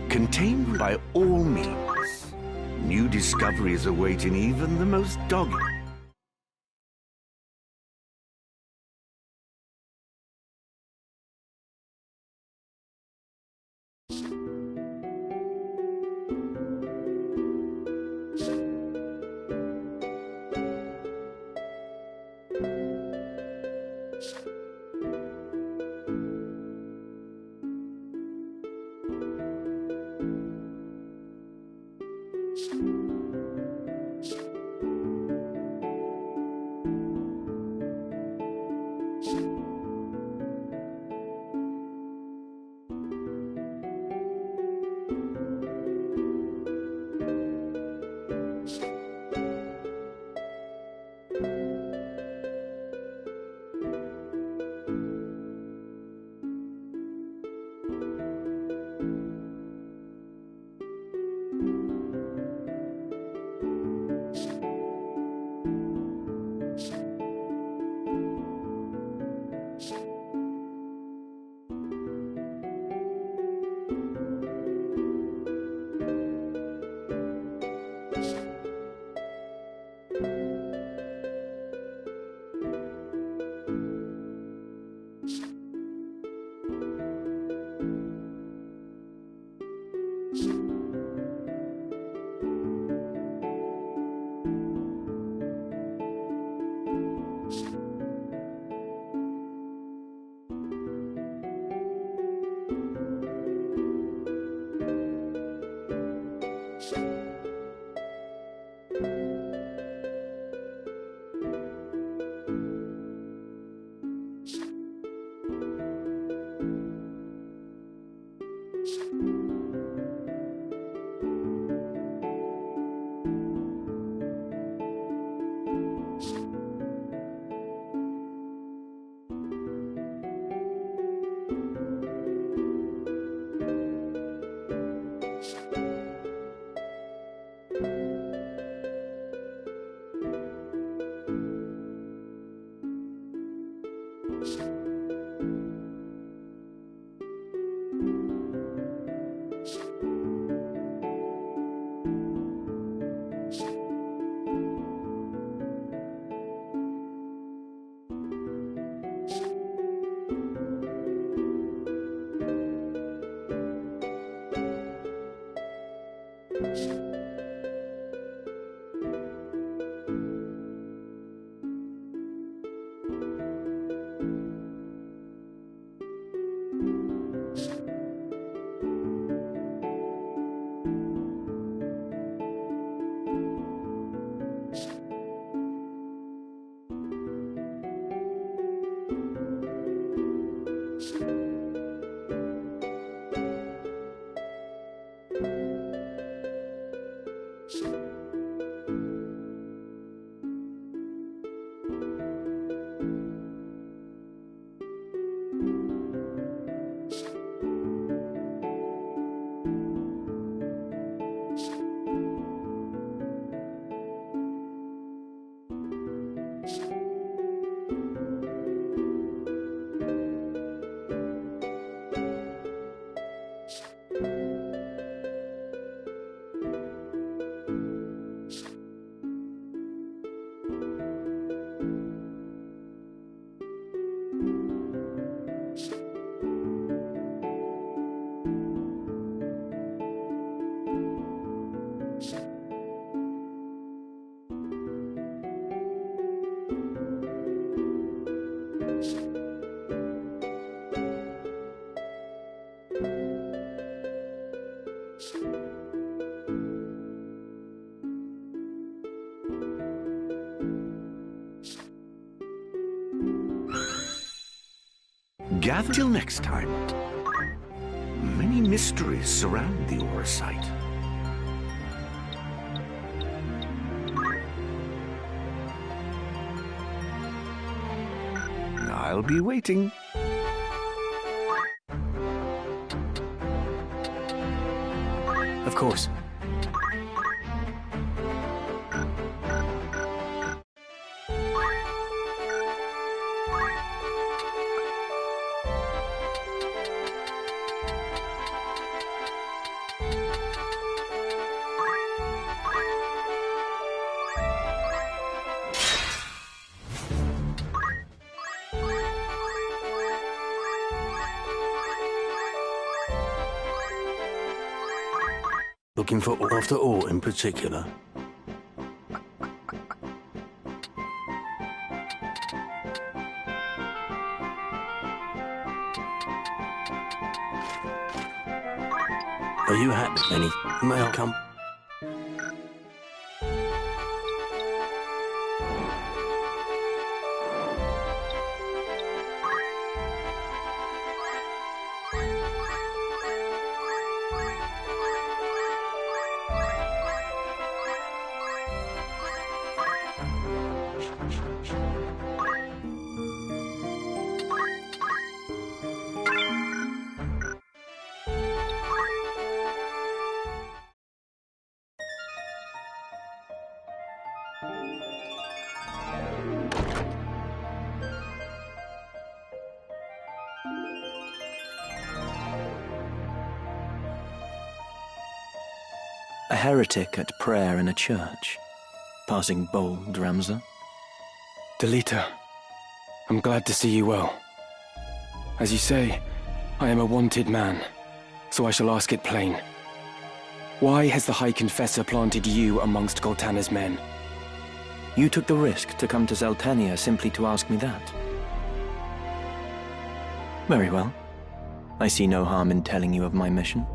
Contained by all means. New discoveries awaiting even the most dogged. Gather till next time. Many mysteries surround the Aura site. I'll be waiting. Of course. Looking for after all in particular? Are you happy? Any? May I come? A heretic at prayer in a church. Passing bold, Ramza. Delita, I'm glad to see you well. As you say, I am a wanted man, so I shall ask it plain. Why has the High Confessor planted you amongst Goltana's men? You took the risk to come to Zeltania simply to ask me that. Very well. I see no harm in telling you of my mission.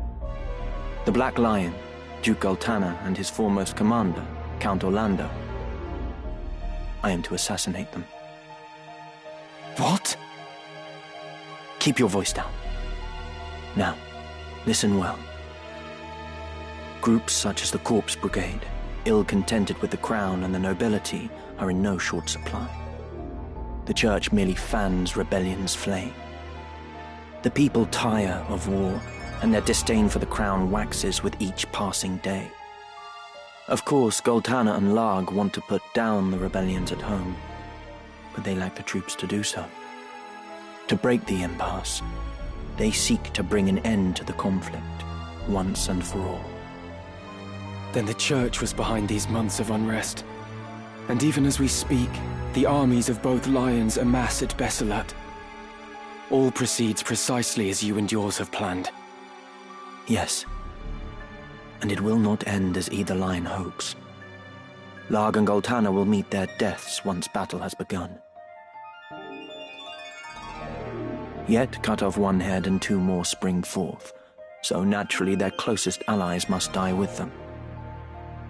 The Black Lion, Duke Goltana, and his foremost commander, Count Orlando. I am to assassinate them. What? Keep your voice down. Now, listen well. Groups such as the Corpse Brigade, ill-contented with the crown and the nobility, are in no short supply. The Church merely fans rebellion's flame. The people tire of war, and their disdain for the crown waxes with each passing day. Of course, Goltana and Larg want to put down the rebellions at home, but they lack the troops to do so. To break the impasse, they seek to bring an end to the conflict, once and for all. Then the Church was behind these months of unrest. And even as we speak, the armies of both lions amass at Besselat. All proceeds precisely as you and yours have planned. Yes. And it will not end as either line hopes. Larg and Goltana will meet their deaths once battle has begun. Yet cut off one head and two more spring forth, so naturally their closest allies must die with them.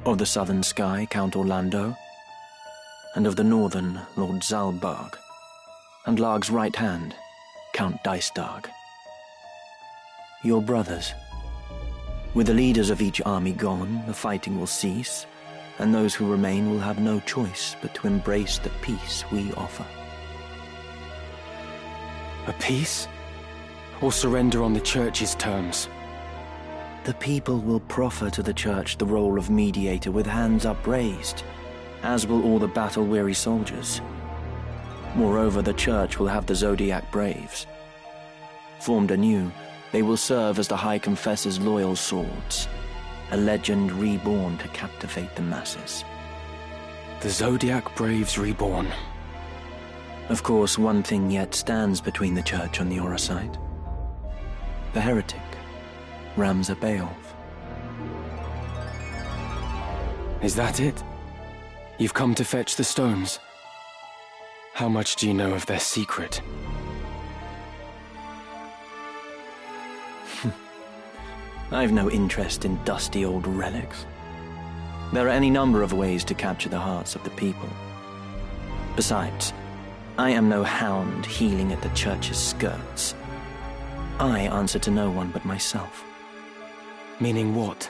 Of the southern sky, Count Orlando, and of the northern, Lord Zalbarg, and Larg's right hand, Count Dystarg. Your brothers. With the leaders of each army gone, the fighting will cease, and those who remain will have no choice but to embrace the peace we offer. A peace? Or surrender on the Church's terms? The people will proffer to the Church the role of mediator with hands upraised, as will all the battle-weary soldiers. Moreover, the Church will have the Zodiac Braves. Formed anew, they will serve as the High Confessor's loyal swords, a legend reborn to captivate the masses. The Zodiac Braves reborn. Of course, one thing yet stands between the Church and the Orosite. The heretic, Ramza Beowulf. Is that it? You've come to fetch the stones? How much do you know of their secret? I've no interest in dusty old relics. There are any number of ways to capture the hearts of the people. Besides, I am no hound heeling at the Church's skirts. I answer to no one but myself. Meaning what?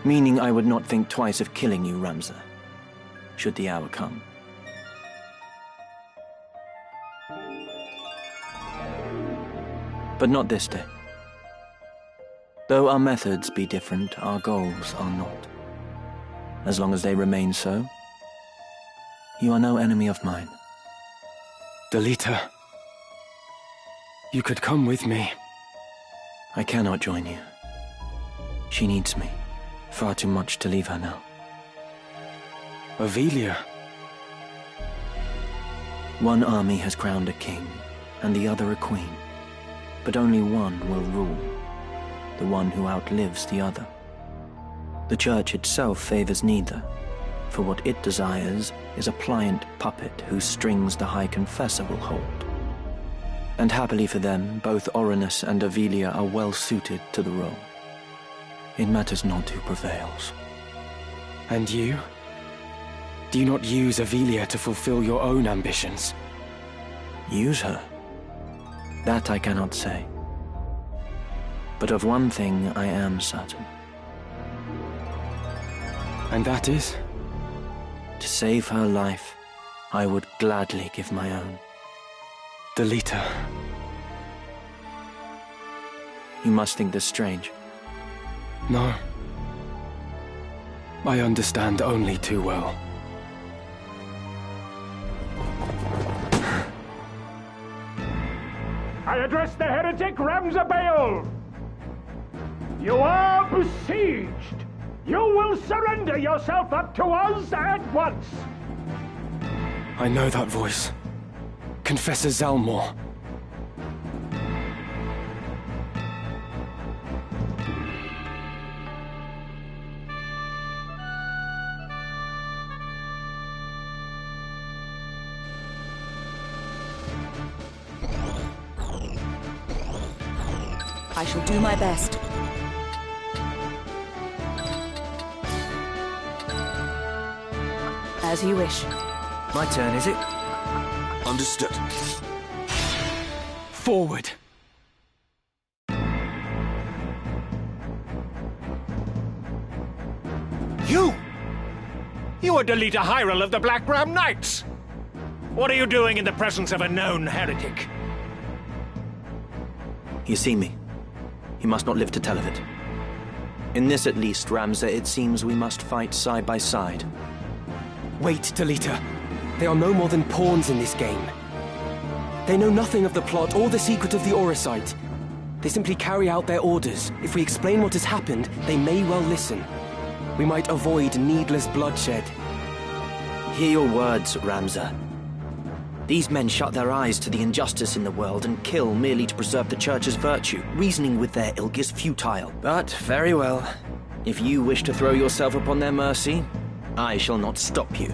Meaning I would not think twice of killing you, Ramza, should the hour come. But not this day. Though our methods be different, our goals are not. As long as they remain so, you are no enemy of mine. Delita, you could come with me. I cannot join you. She needs me. Far too much to leave her now. Ovelia. One army has crowned a king, and the other a queen. But only one will rule, the one who outlives the other. The Church itself favors neither, for what it desires is a pliant puppet whose strings the High Confessor will hold. And happily for them, both Orinus and Avelia are well suited to the role. It matters not who prevails. And you? Do you not use Ivalice to fulfill your own ambitions? Use her? That I cannot say. But of one thing I am certain. And that is? To save her life, I would gladly give my own. Delita. You must think this strange. No. I understand only too well. I address the heretic Ramzabael. You are besieged. You will surrender yourself up to us at once. I know that voice. Confessor Zalmor. I shall do my best. As you wish. My turn, is it? Understood. Forward! You! You are Delita Hyrule of the Black Ram Knights! What are you doing in the presence of a known heretic? You see me. You must not live to tell of it. In this at least, Ramza, it seems we must fight side by side. Wait, Delita. They are no more than pawns in this game. They know nothing of the plot or the secret of the Aura Site. They simply carry out their orders. If we explain what has happened, they may well listen. We might avoid needless bloodshed. Hear your words, Ramza. These men shut their eyes to the injustice in the world and kill merely to preserve the Church's virtue. Reasoning with their ilk is futile. But, very well. If you wish to throw yourself upon their mercy, I shall not stop you.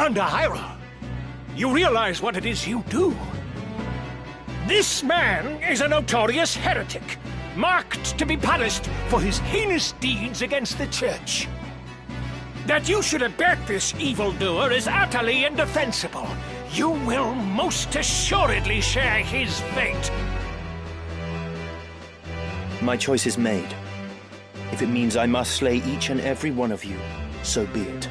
Commander Hyrule, you realize what it is you do? This man is a notorious heretic, marked to be punished for his heinous deeds against the Church. That you should abet this evildoer is utterly indefensible. You will most assuredly share his fate. My choice is made. If it means I must slay each and every one of you, so be it.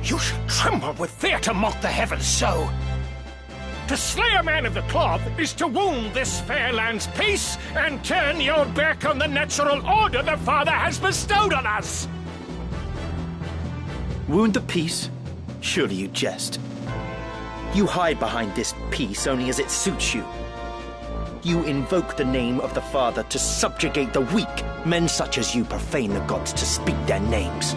You should tremble with fear to mock the heavens so. To slay a man of the cloth is to wound this fair land's peace and turn your back on the natural order the Father has bestowed on us. Wound the peace? Surely you jest. You hide behind this peace only as it suits you. You invoke the name of the Father to subjugate the weak. Men such as you profane the gods to speak their names.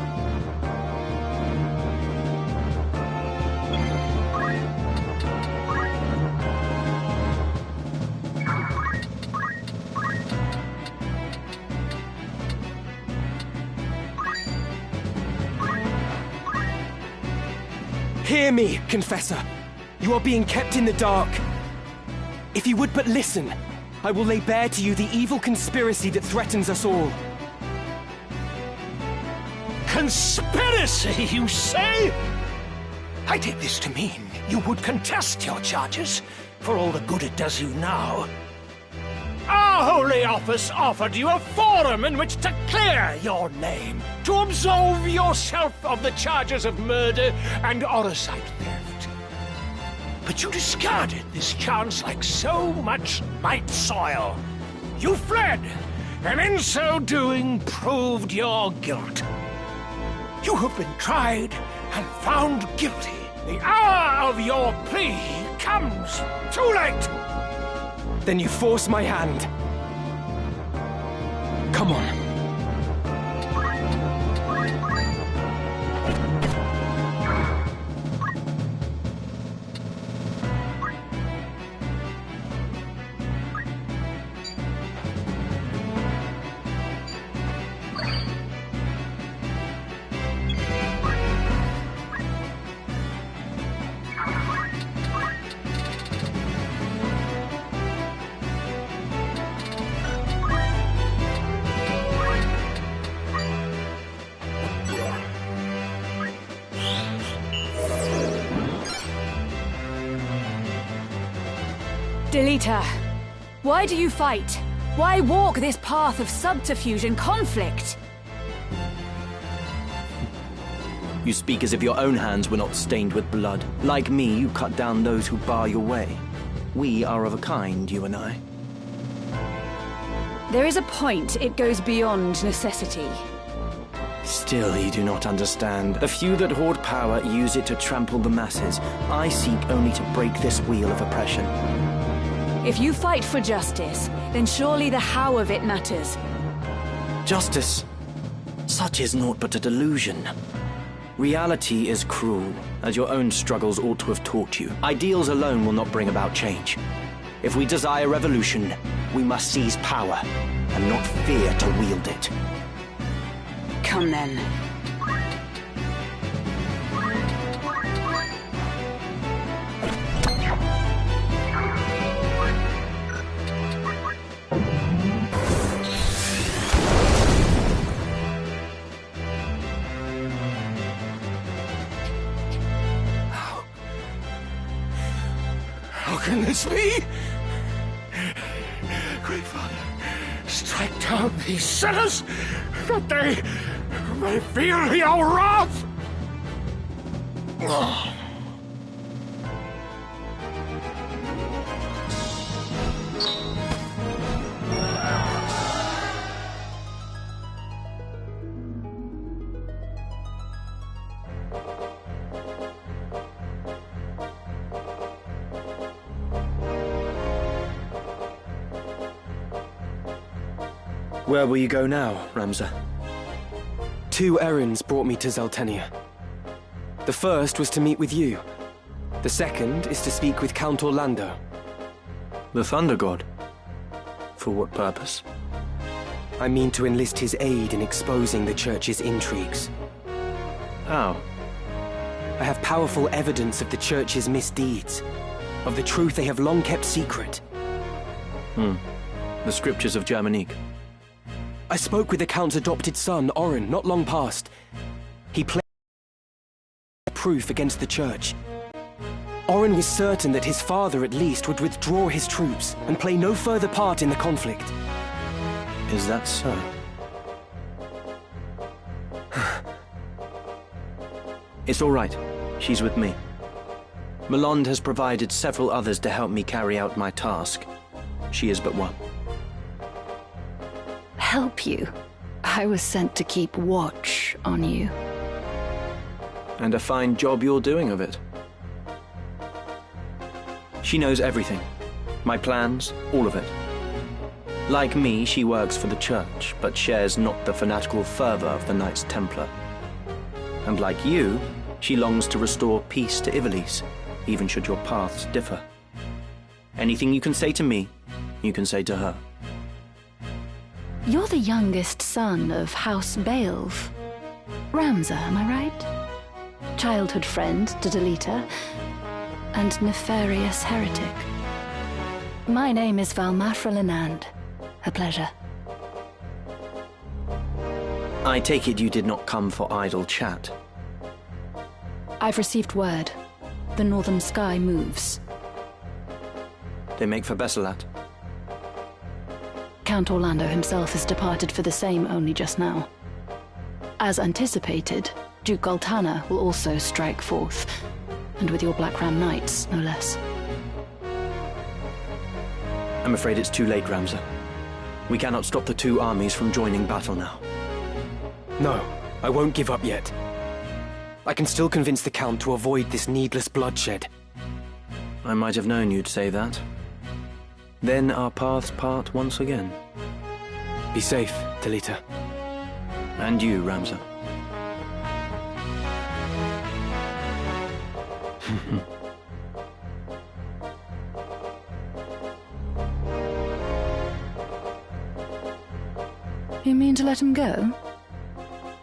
Hear me, Confessor. You are being kept in the dark. If you would but listen, I will lay bare to you the evil conspiracy that threatens us all. Conspiracy, you say? I take this to mean you would contest your charges, for all the good it does you now. Our Holy Office offered you a forum in which to clear your name, to absolve yourself of the charges of murder and Orosite theft. But you discarded this chance like so much night soil. You fled, and in so doing proved your guilt. You have been tried and found guilty. The hour of your plea comes too late. Then you force my hand. Come on. Delita, why do you fight? Why walk this path of subterfuge and conflict? You speak as if your own hands were not stained with blood. Like me, you cut down those who bar your way. We are of a kind, you and I. There is a point it goes beyond necessity. Still, you do not understand. The few that hoard power use it to trample the masses. I seek only to break this wheel of oppression. If you fight for justice, then surely the how of it matters. Justice? Such is naught but a delusion. Reality is cruel, as your own struggles ought to have taught you. Ideals alone will not bring about change. If we desire revolution, we must seize power, and not fear to wield it. Come then. How can this be? Great Father, strike down these sinners, that they may feel your wrath! Where will you go now, Ramza? 2 errands brought me to Zeltenia. The first was to meet with you. The second is to speak with Count Orlando. The Thunder God? For what purpose? I mean to enlist his aid in exposing the Church's intrigues. How? I have powerful evidence of the Church's misdeeds, of the truth they have long kept secret. The scriptures of Germanique. I spoke with the Count's adopted son, Orin, not long past. He played proof against the Church. Orin was certain that his father, at least, would withdraw his troops and play no further part in the conflict. Is that so? It's all right. She's with me. Melond has provided several others to help me carry out my task. She is but one. Help you? I was sent to keep watch on you. And a fine job you're doing of it. She knows everything. My plans, all of it. Like me, she works for the Church, but shares not the fanatical fervor of the Knights Templar. And like you, she longs to restore peace to Ivalice, even should your paths differ. Anything you can say to me, you can say to her. You're the youngest son of House Beowulf. Ramza, am I right? Childhood friend to Delita, and nefarious heretic. My name is Valmafra Lenand. A pleasure. I take it you did not come for idle chat. I've received word. The northern sky moves. They make for Besselat. Count Orlando himself has departed for the same only just now. As anticipated, Duke Goltana will also strike forth, and with your Black Ram Knights, no less. I'm afraid it's too late, Ramza. We cannot stop the two armies from joining battle now. No, I won't give up yet. I can still convince the Count to avoid this needless bloodshed. I might have known you'd say that. Then our paths part once again. Be safe, Talita. And you, Ramza. You mean to let him go?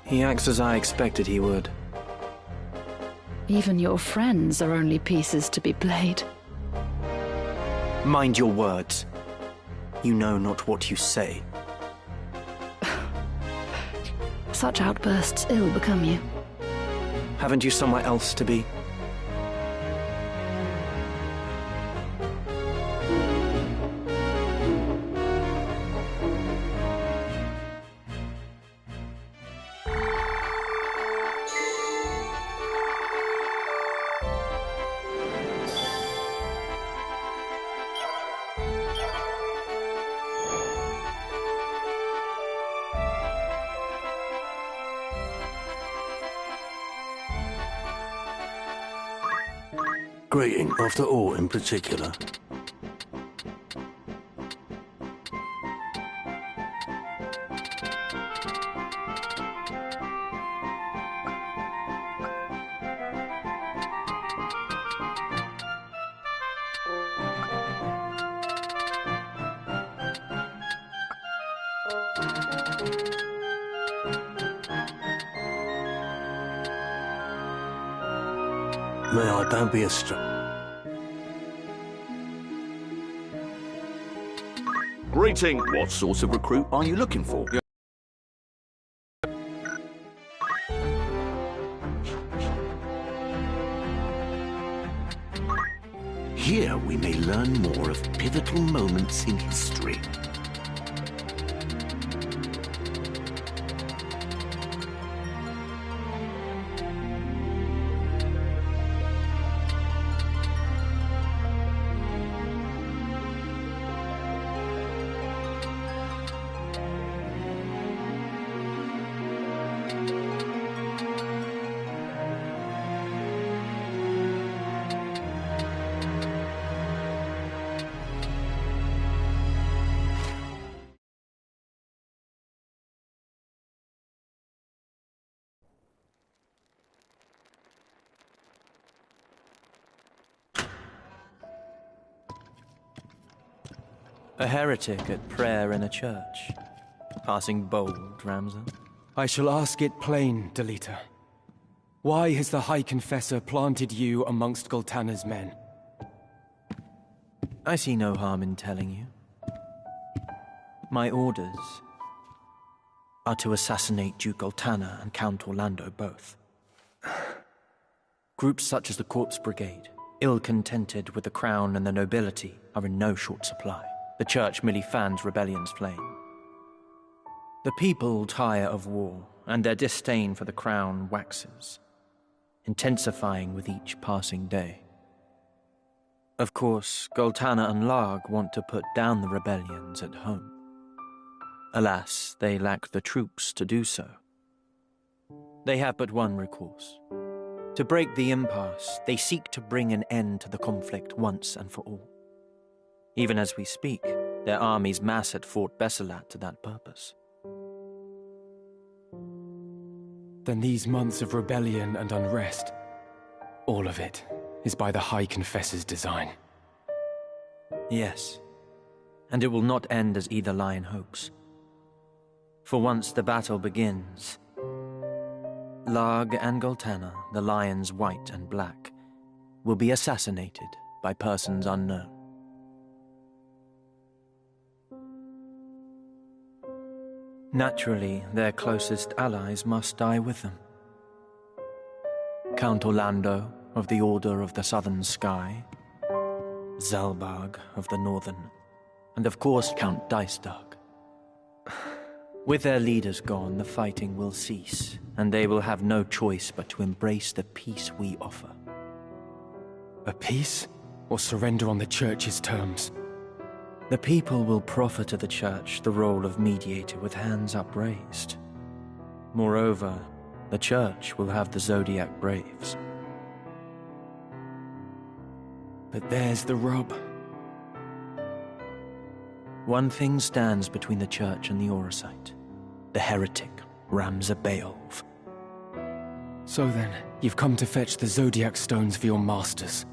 He acts as I expected he would. Even your friends are only pieces to be played. Mind your words. You know not what you say. Such outbursts ill become you. Haven't you somewhere else to be? Greeting after all in particular. May I don't be a Greeting. What sort of recruit are you looking for? Here we may learn more of pivotal moments in history. A heretic at prayer in a church. Passing bold, Ramza. I shall ask it plain, Delita. Why has the High Confessor planted you amongst Goltana's men? I see no harm in telling you. My orders are to assassinate Duke Goltana and Count Orlando both. Groups such as the Corpse Brigade, ill-contented with the crown and the nobility, are in no short supply. The Church merely fans rebellion's flame. The people tire of war, and their disdain for the crown waxes, intensifying with each passing day. Of course, Goltana and Larg want to put down the rebellions at home. Alas, they lack the troops to do so. They have but one recourse. To break the impasse, they seek to bring an end to the conflict once and for all. Even as we speak, their armies mass at Fort Besselat to that purpose. Then these months of rebellion and unrest, all of it is by the High Confessor's design. Yes, and it will not end as either lion hopes. For once the battle begins, Larg and Goltana, the lions white and black, will be assassinated by persons unknown. Naturally, their closest allies must die with them. Count Orlando of the Order of the Southern Sky, Zalbarg of the Northern, and of course Count Dystark. With their leaders gone, the fighting will cease, and they will have no choice but to embrace the peace we offer. A peace? Or surrender on the Church's terms? The people will proffer to the Church the role of mediator with hands upraised. Moreover, the Church will have the Zodiac Braves. But there's the rub. One thing stands between the Church and the Orosite. The heretic, Ramza Beolv. So then, you've come to fetch the Zodiac Stones for your masters.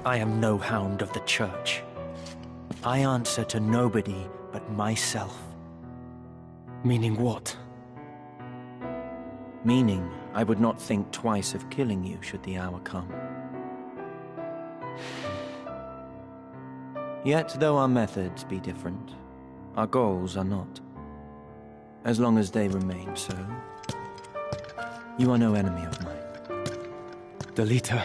I am no hound of the Church. I answer to nobody but myself. Meaning what? Meaning, I would not think twice of killing you should the hour come. Yet, though our methods be different, our goals are not. As long as they remain so, you are no enemy of mine. Delita.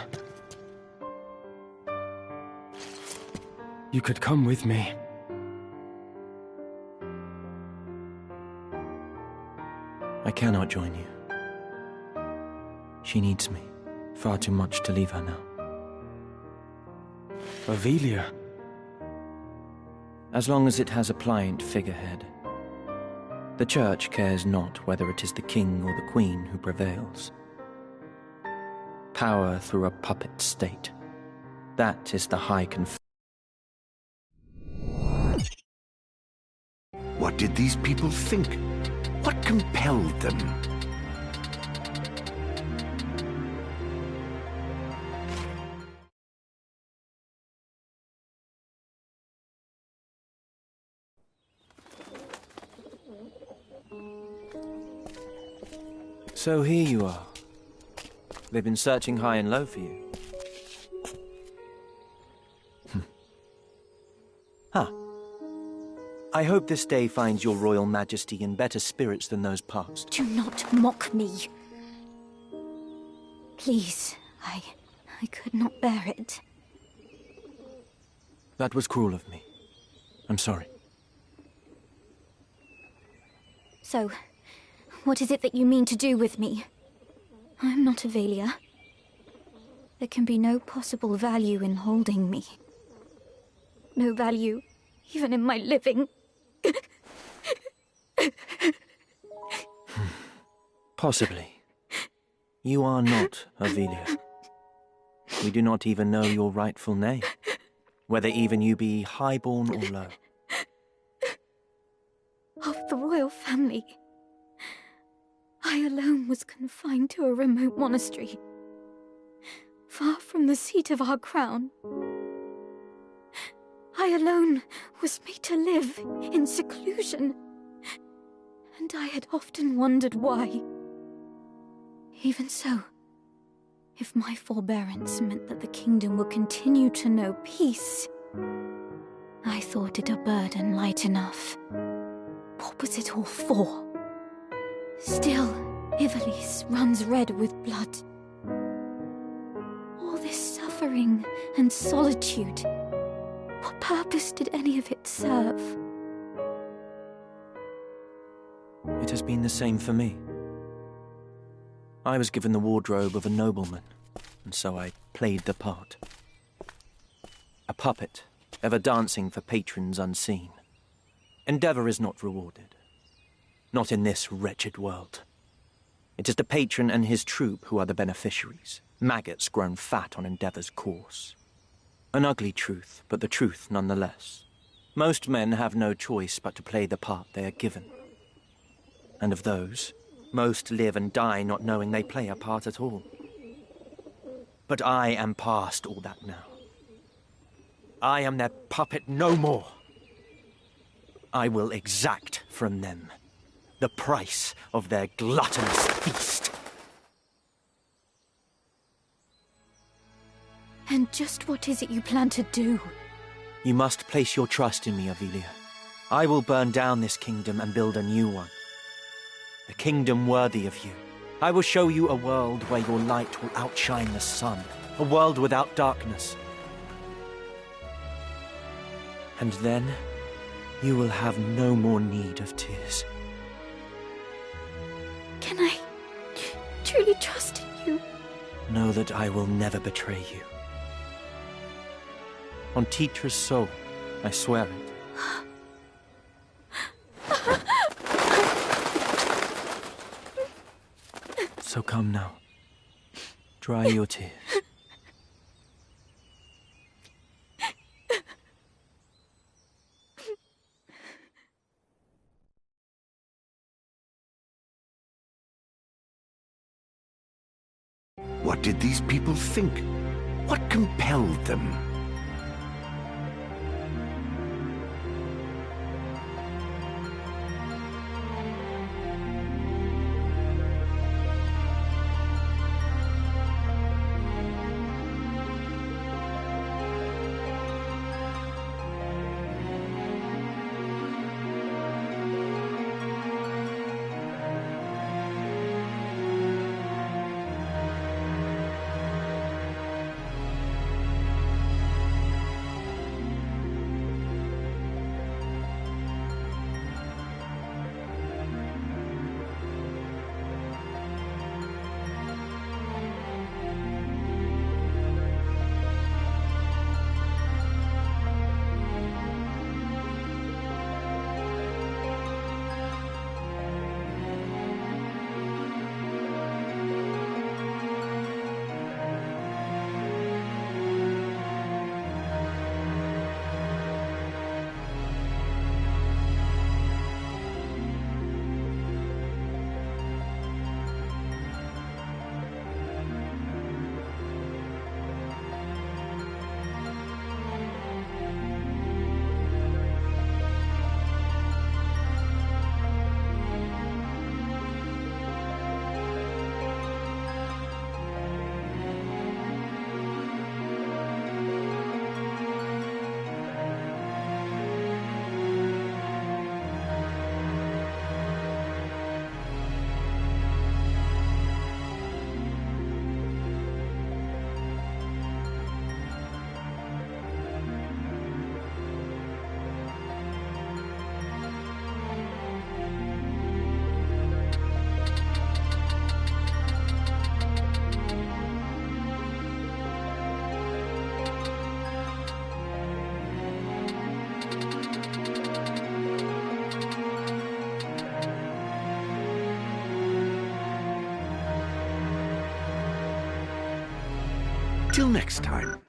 You could come with me. I cannot join you. She needs me. Far too much to leave her now. Avelia. As long as it has a pliant figurehead. The Church cares not whether it is the king or the queen who prevails. Power through a puppet state. That is the High Confessor. What did these people think? What compelled them? So here you are. They've been searching high and low for you. Huh. I hope this day finds your Royal Majesty in better spirits than those past. Do not mock me. Please, I could not bear it. That was cruel of me. I'm sorry. So, what is it that you mean to do with me? I'm not Ivalice. There can be no possible value in holding me. No value, even in my living. Possibly. You are not Ivalice. We do not even know your rightful name, whether even you be highborn or low. Of the royal family, I alone was confined to a remote monastery, far from the seat of our crown. I alone was made to live in seclusion, and I had often wondered why. Even so, If my forbearance meant that the kingdom would continue to know peace, I thought it a burden light enough. What was it all for? Still, Ivalice runs red with blood. All this suffering and solitude, what purpose did any of it serve? It has been the same for me. I was given the wardrobe of a nobleman, and so I played the part. A puppet, ever dancing for patrons unseen. Endeavor is not rewarded. Not in this wretched world. It is the patron and his troupe who are the beneficiaries, maggots grown fat on Endeavor's course. An ugly truth, but the truth nonetheless. Most men have no choice but to play the part they are given. And of those, most live and die not knowing they play a part at all. But I am past all that now. I am their puppet no more. I will exact from them the price of their gluttonous feast. And just what is it you plan to do? You must place your trust in me, Avelia. I will burn down this kingdom and build a new one. A kingdom worthy of you. I will show you a world where your light will outshine the sun. A world without darkness. And then, you will have no more need of tears. Can I truly trust in you? Know that I will never betray you. On Titra's soul, I swear it. So come now. Dry your tears. What did these people think? What compelled them? Till next time.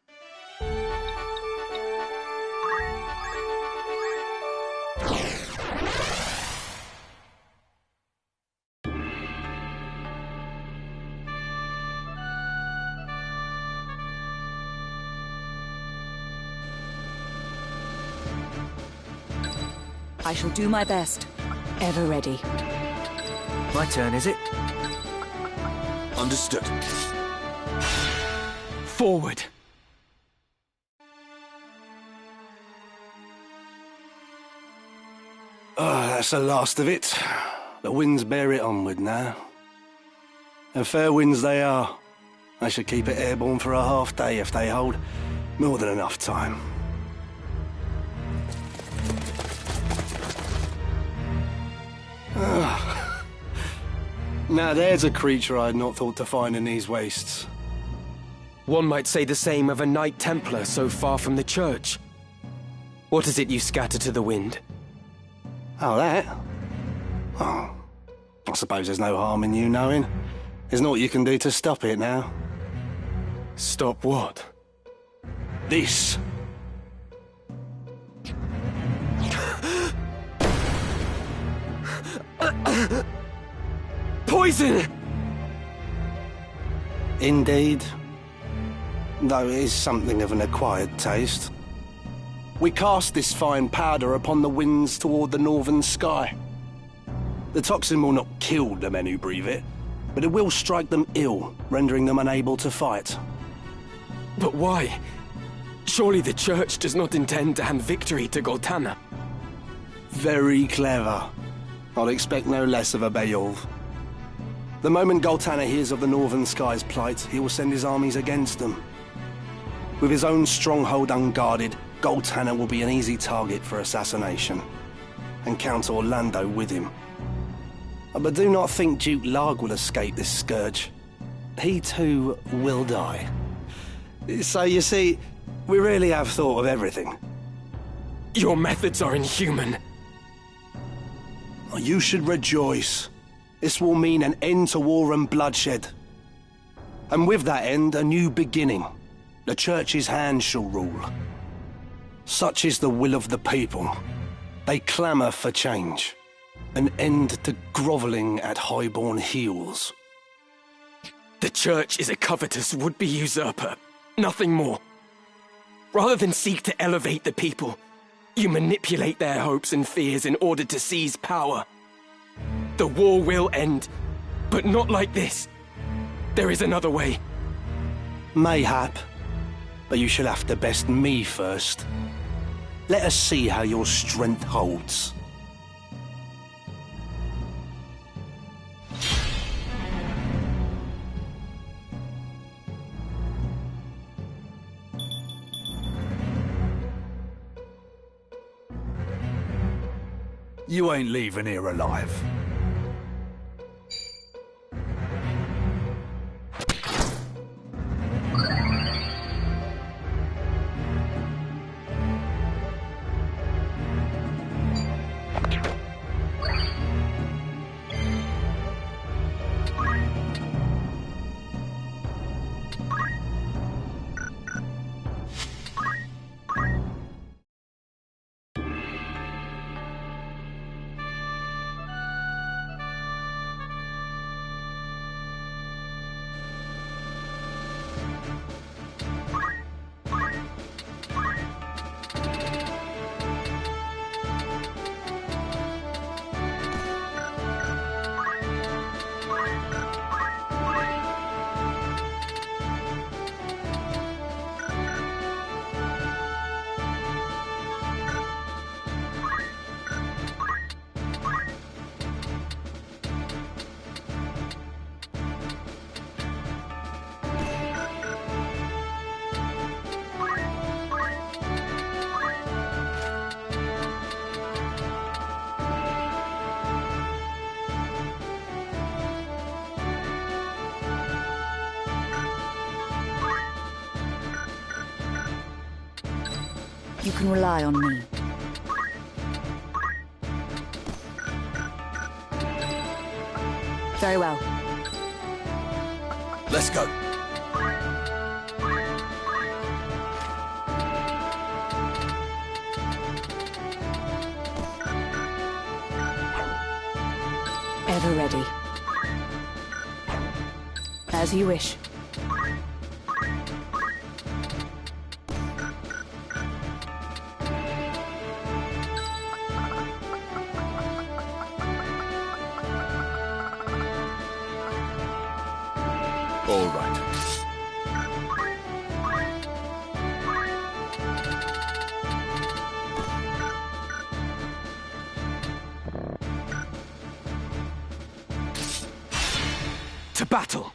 I shall do my best. Ever ready. My turn, is it? Understood. Forward! That's the last of it. The winds bear it onward now. And fair winds they are. I should keep it airborne for a half day if they hold. More than enough time. Now there's a creature I had not thought to find in these wastes. One might say the same of a Knight Templar so far from the church. What is it you scatter to the wind? Oh, that? Oh, I suppose there's no harm in you knowing. There's naught you can do to stop it now. Stop what? This. Poison! Indeed. Though it is something of an acquired taste. We cast this fine powder upon the winds toward the northern sky. The toxin will not kill the men who breathe it, but it will strike them ill, rendering them unable to fight. But why? Surely the church does not intend to hand victory to Goltana. Very clever. I'll expect no less of a Beowulf. The moment Goltana hears of the northern sky's plight, he will send his armies against them. With his own stronghold unguarded, Goltana will be an easy target for assassination, and Count Orlando with him. But do not think Duke Larg will escape this scourge. He too will die. So you see, we really have thought of everything. Your methods are inhuman. You should rejoice. This will mean an end to war and bloodshed. And with that end, a new beginning. The Church's hand shall rule. Such is the will of the people. They clamour for change. An end to grovelling at highborn heels. The Church is a covetous would-be usurper. Nothing more. Rather than seek to elevate the people, you manipulate their hopes and fears in order to seize power. The war will end, but not like this. There is another way. Mayhap, but you shall have to best me first. Let us see how your strength holds. You ain't leaving here alive. You can rely on me. Very well. Let's go. Ever ready. As you wish. All right. battle!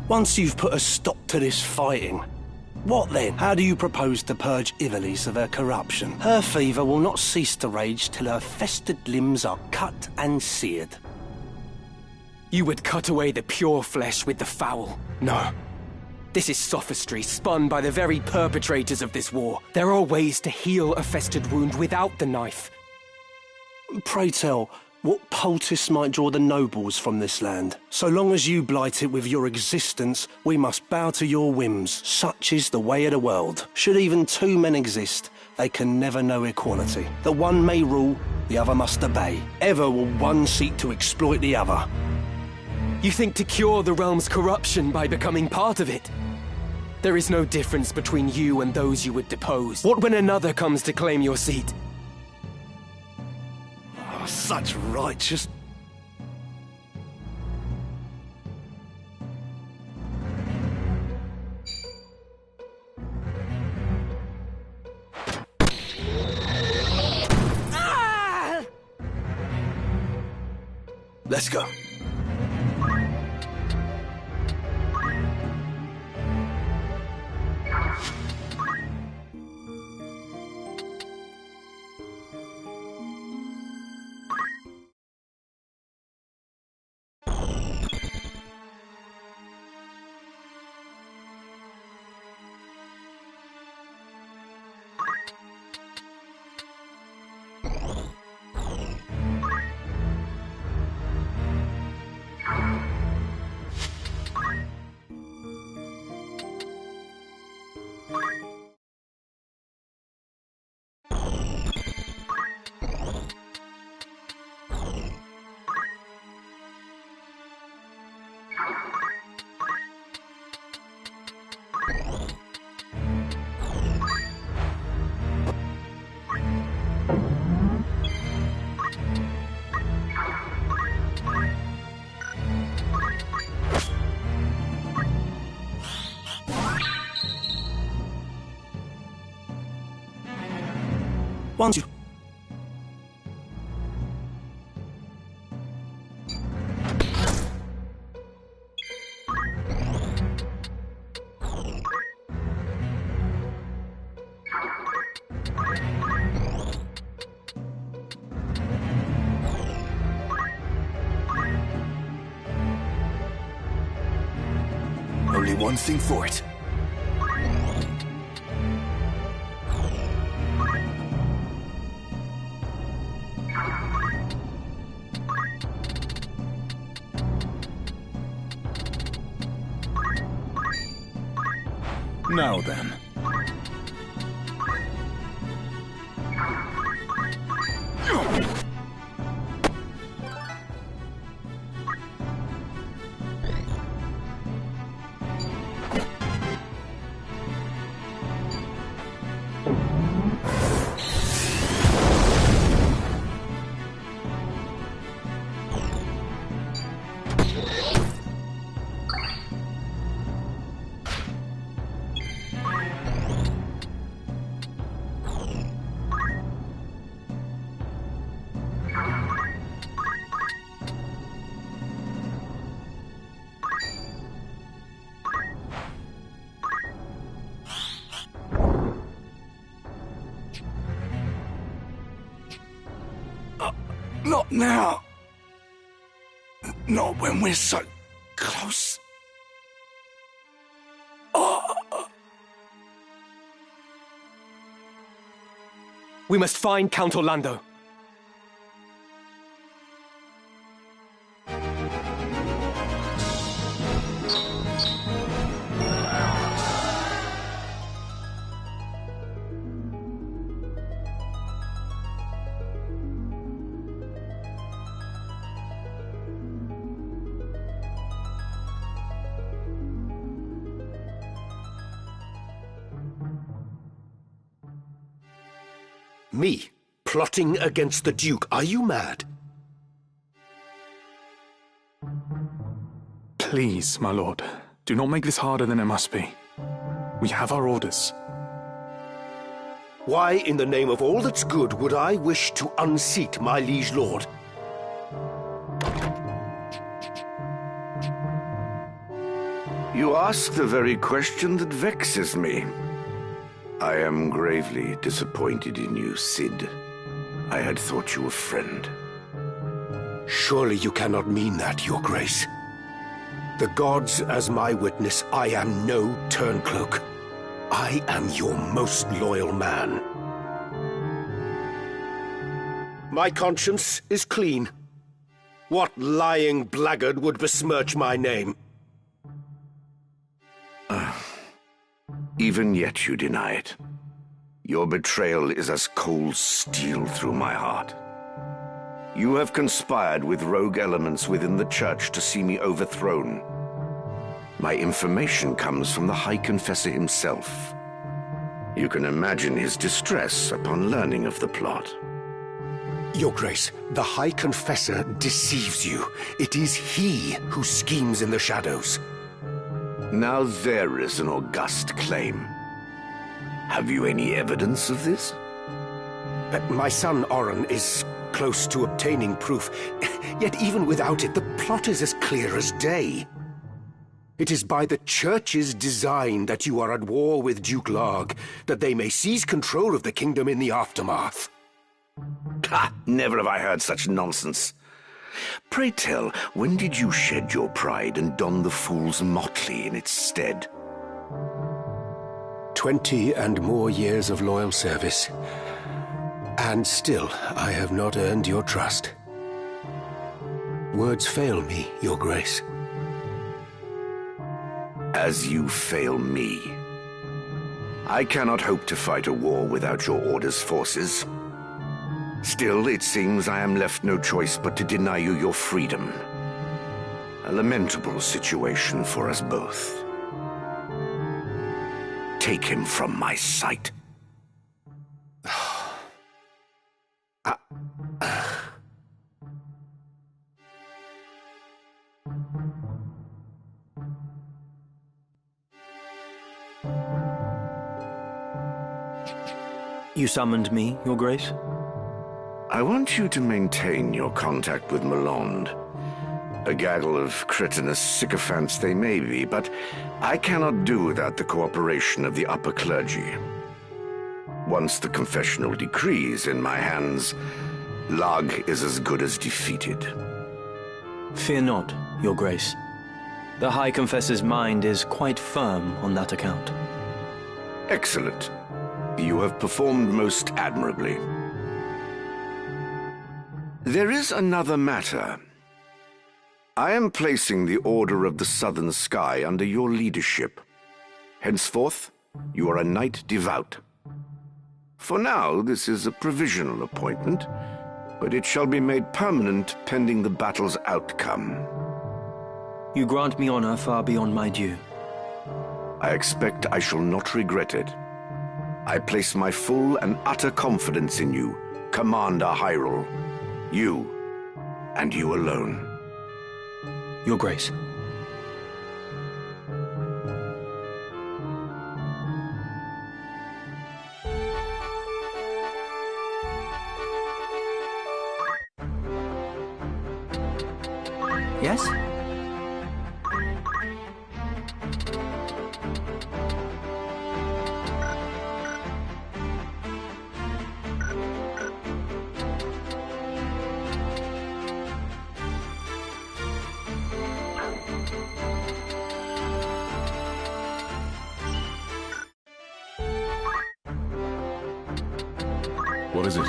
Once you've put a stop to this fighting, what then? How do you propose to purge Ivalice of her corruption? Her fever will not cease to rage till her festered limbs are cut and seared. You would cut away the pure flesh with the foul. No. This is sophistry spun by the very perpetrators of this war. There are ways to heal a festered wound without the knife. Pray tell, what poultice might draw the nobles from this land? So long as you blight it with your existence, we must bow to your whims. Such is the way of the world. Should even two men exist, they can never know equality. The one may rule, the other must obey. Ever will one seek to exploit the other. You think to cure the realm's corruption by becoming part of it? There is no difference between you and those you would depose. What when another comes to claim your seat? Oh, such righteous... Let's go. Once you... Only one thing for it. Now then. Not now. Not when we're so close. We must find Count Orlando. Me? Plotting against the Duke? Are you mad? Please, my lord, do not make this harder than it must be. We have our orders. Why, in the name of all that's good, would I wish to unseat my liege lord? You ask the very question that vexes me. I am gravely disappointed in you, Cid. I had thought you a friend. Surely you cannot mean that, your grace. The gods as my witness, I am no turncloak. I am your most loyal man. My conscience is clean. What lying blackguard would besmirch my name? Even yet you deny it. Your betrayal is as cold steel through my heart. You have conspired with rogue elements within the church to see me overthrown. My information comes from the High Confessor himself. You can imagine his distress upon learning of the plot. Your Grace, the High Confessor deceives you. It is he who schemes in the shadows. Now there is an august claim. Have you any evidence of this? My son Oren is close to obtaining proof, yet even without it, the plot is as clear as day. It is by the Church's design that you are at war with Duke Larg, that they may seize control of the kingdom in the aftermath. Ha! Never have I heard such nonsense. Pray tell, when did you shed your pride and don the fool's motley in its stead? 20 and more years of loyal service, and still I have not earned your trust. Words fail me, Your Grace. As you fail me. I cannot hope to fight a war without your order's forces. Still, it seems I am left no choice but to deny you your freedom. A lamentable situation for us both. Take him from my sight. You summoned me, Your Grace? I want you to maintain your contact with Malond. A gaggle of cretinous sycophants they may be, but I cannot do without the cooperation of the upper clergy. Once the confessional decree is in my hands, Larg is as good as defeated. Fear not, Your Grace. The High Confessor's mind is quite firm on that account. Excellent. You have performed most admirably. There is another matter. I am placing the Order of the Southern Sky under your leadership. Henceforth, you are a knight devout. For now, this is a provisional appointment, but it shall be made permanent pending the battle's outcome. You grant me honor far beyond my due. I expect I shall not regret it. I place my full and utter confidence in you, Commander Hyrule. You, and you alone. Your Grace. Yes? What is it?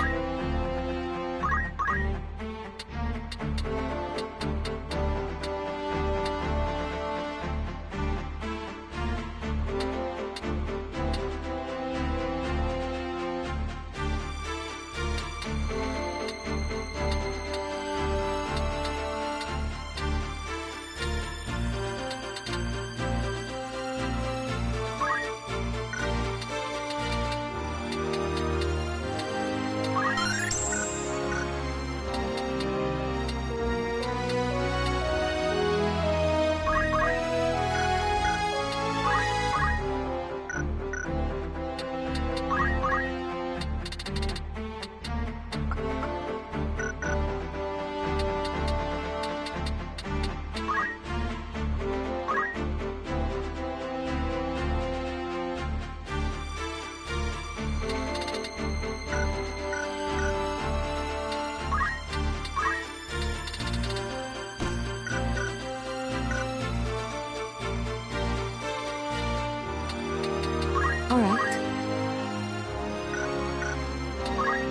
All right.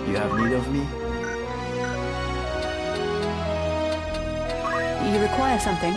You have need of me? You require something?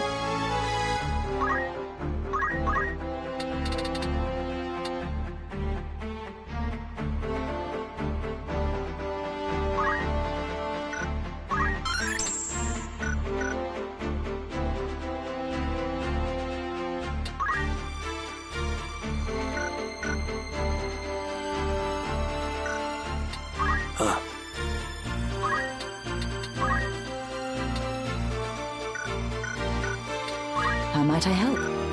How might I help?